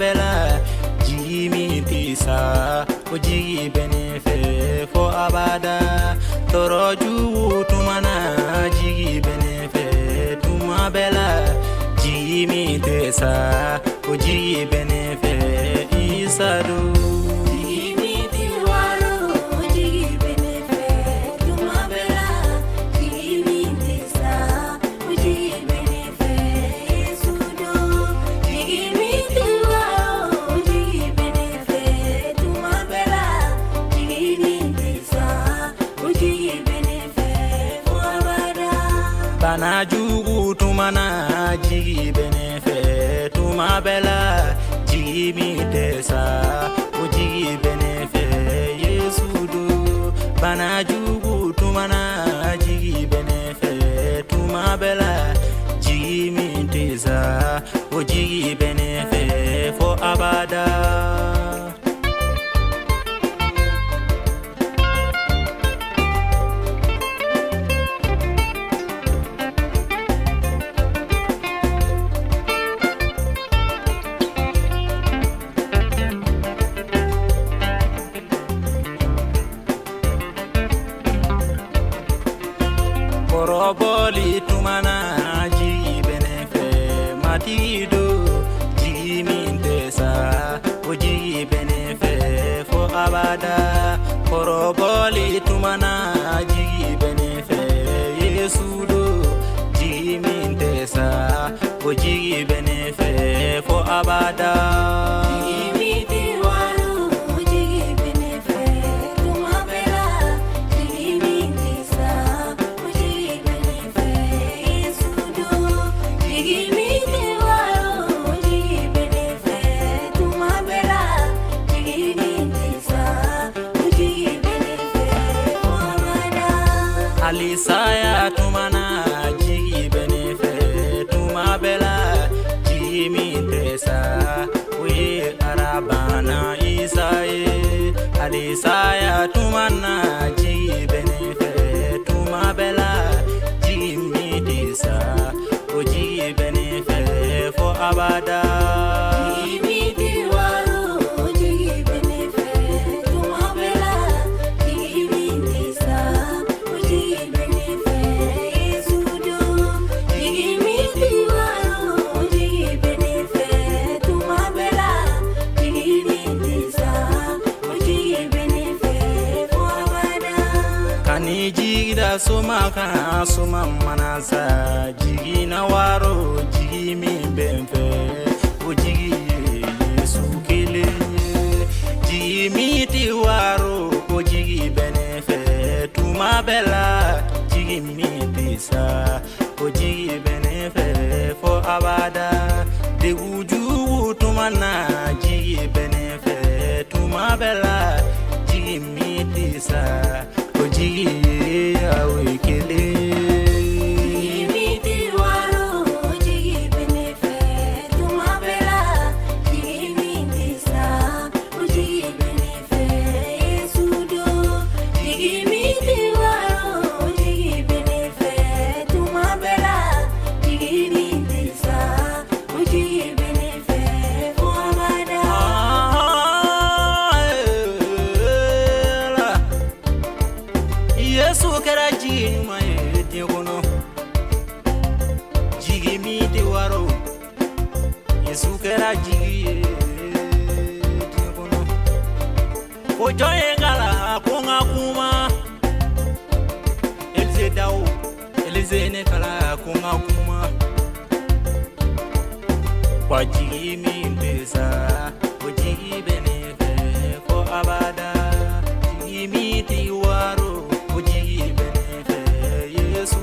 bela jigi mi tisa o jigi benefe fo abada toroju tumana jigi benefe tuma bela jigi mi tisa o jigi benefe isadu bana jugu tumana jigi benefe tuma bela jigi mi tesa o jigi benefe Yesu do bana jugu tumana jigi benefe tuma bela jigi mi tesa o jigi benefe fo abada koroboli tumana jigi benefe matido jigi mintesa o jigi benefe fo abada koroboli tumana jigi benefe Yesudo jigi mintesa o jigi benefe fo abada Alisaya tumana jigi benefe tuma bela jigi mintesa we arabana isaye Alisaya tumana jigi benefe tuma bela jigi mintesa o jigi benefe fo abada jigida suma kana suma manasa jigi na waro jigi mi benfe o jigi Yesu kele jigi mi ti waro o jigi benefe tuma bela jigi mi tisa o jigi benefe fo abada de uju tumana jigi benefe tuma bela jigi mi tisa o jigi Yesu kera jigi ma eti kono jigi mi ti waro Yesu kera jigi eti kono o joye ngala konga kuma elze dawo elze ne kala konga kuma kwa jigi mi mpesa o jigi benefe fo abada jigi mi ti waro Yesu